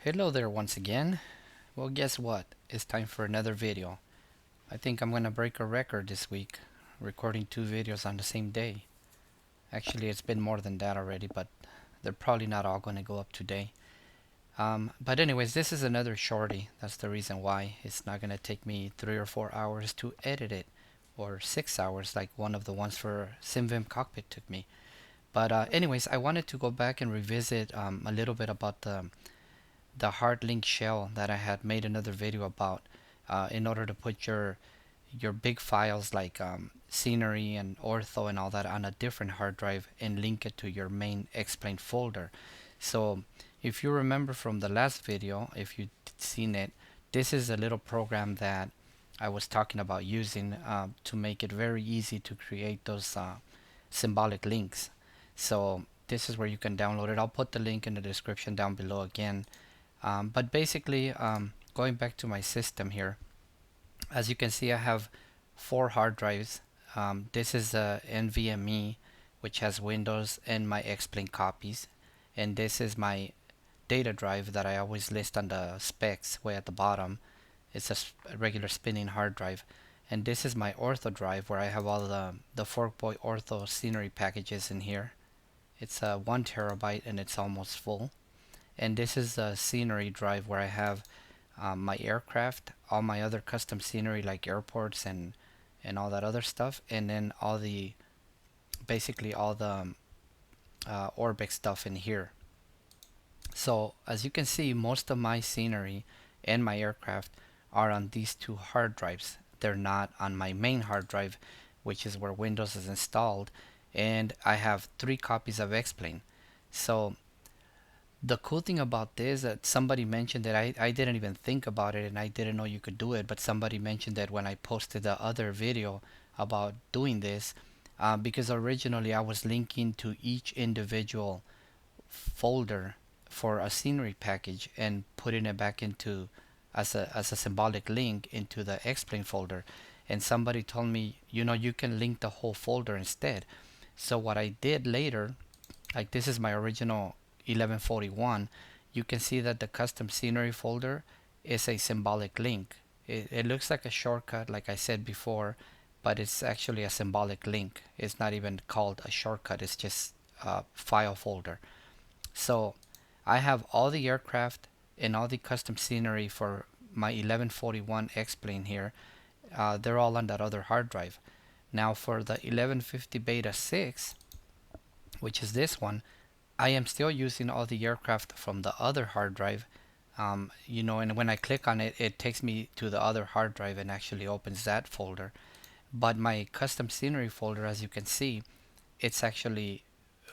Hello there once again. Well, guess what? It's time for another video. I think I'm gonna break a record this week, recording two videos on the same day. Actually, it's been more than that already, but they're probably not all gonna go up today. But anyways, this is another shorty. That's the reason why. It's not gonna take me 3 or 4 hours to edit it, or 6 hours like one of the ones for SimVim Cockpit took me. But anyways, I wanted to go back and revisit a little bit about the hard link shell that I had made another video about, in order to put your big files like scenery and ortho and all that on a different hard drive and link it to your main explain folder. So if you remember from the last video, if you've seen it, this is a little program that I was talking about using to make it very easy to create those symbolic links. So this is where you can download it. I'll put the link in the description down below again. But basically, going back to my system here, as you can see, I have four hard drives. This is a NVMe, which has Windows and my X-Plane copies. And this is my data drive that I always list on the specs way at the bottom. It's a regular spinning hard drive. And this is my ortho drive where I have all the Forkboy ortho scenery packages in here. It's 1 TB and it's almost full. And this is a scenery drive where I have my aircraft, all my other custom scenery like airports and all that other stuff, and then all the basically all the Orbex stuff in here. So as you can see, most of my scenery and my aircraft are on these two hard drives. They're not on my main hard drive, which is where Windows is installed, and I have 3 copies of X-Plane. So the cool thing about this that somebody mentioned that I didn't even think about it and I didn't know you could do it, but somebody mentioned that when I posted the other video about doing this, because originally I was linking to each individual folder for a scenery package and putting it back into as a symbolic link into the Explain folder, and somebody told me, you can link the whole folder instead. So what I did later, like this is my original 1141, you can see that the custom scenery folder is a symbolic link. It looks like a shortcut, like I said before, but it's actually a symbolic link. It's not even called a shortcut, it's just a file folder. So I have all the aircraft and all the custom scenery for my 1141 X-Plane here. They're all on that other hard drive. Now for the 1150 Beta 6, which is this one, I am still using all the aircraft from the other hard drive. And when I click on it, it takes me to the other hard drive and actually opens that folder. But my custom scenery folder, as you can see, it's actually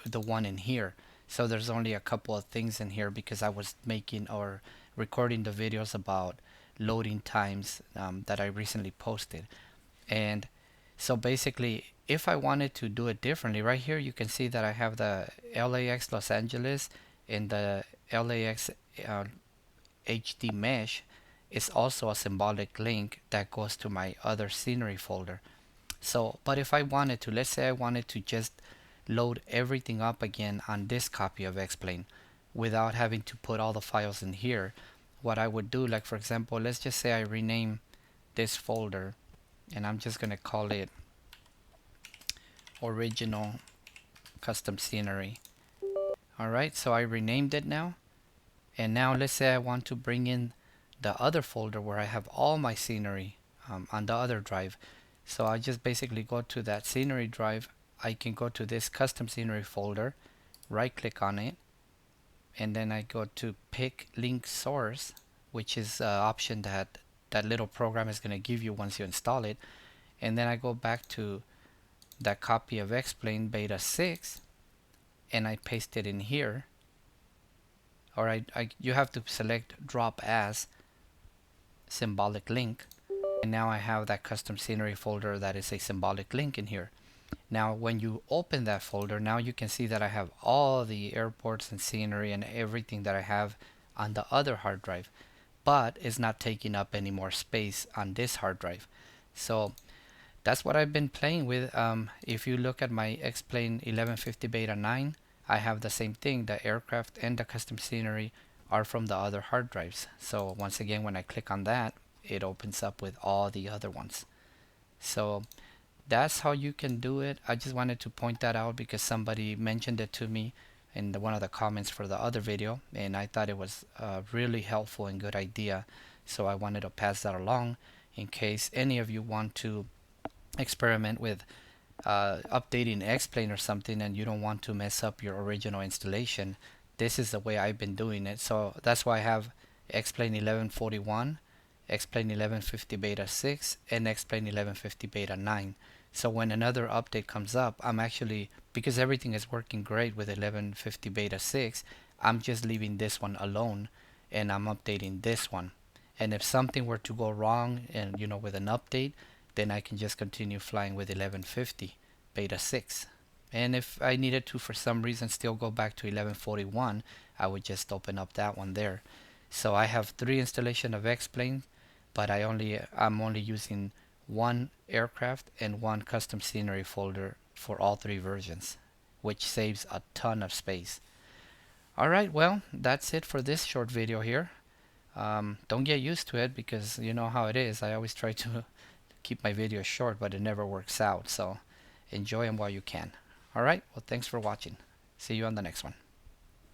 the one in here. So there's only a couple of things in here because I was making or recording the videos about loading times that I recently posted. And so basically, if I wanted to do it differently, right here you can see that I have the LAX Los Angeles and the LAX HD mesh is also a symbolic link that goes to my other scenery folder. So, but if I wanted to, let's say I wanted to just load everything up again on this copy of X-Plane without having to put all the files in here, what I would do, like for example, let's just say I rename this folder and I'm just going to call it original custom scenery. Alright, so I renamed it now. And now let's say I want to bring in the other folder where I have all my scenery on the other drive. So I just basically go to that scenery drive. I can go to this custom scenery folder, right click on it, and then I go to pick link source, which is an option that that little program is going to give you once you install it. And then I go back to that copy of X-Plane Beta 6 and I paste it in here. Or you have to select drop as symbolic link, and now I have that custom scenery folder that is a symbolic link in here. Now when you open that folder, now you can see that I have all the airports and scenery and everything that I have on the other hard drive, but it's not taking up any more space on this hard drive. So that's what I've been playing with. If you look at my X-Plane 1150 Beta 9, I have the same thing, the aircraft and the custom scenery are from the other hard drives. So once again, when I click on that, it opens up with all the other ones. So that's how you can do it. I just wanted to point that out because somebody mentioned it to me in one of the comments for the other video, and I thought it was a really helpful and good idea. So I wanted to pass that along in case any of you want to experiment with updating X-Plane or something and you don't want to mess up your original installation. This is the way I've been doing it. So that's why I have X-Plane 1141, X-Plane 1150 Beta 6, and X-Plane 1150 Beta 9. So when another update comes up, I'm actually, because everything is working great with 1150 Beta 6, I'm just leaving this one alone and I'm updating this one. And if something were to go wrong and with an update, then I can just continue flying with 1150 Beta 6. And if I needed to for some reason still go back to 1141, I would just open up that one there. So I have 3 installation of X-Plane, but I'm only using 1 aircraft and 1 custom scenery folder for all 3 versions, which saves a ton of space. Alright, well, that's it for this short video here. Don't get used to it because you know how it is. I always try to keep my videos short, but it never works out. So enjoy them while you can. Alright, well, thanks for watching. See you on the next one.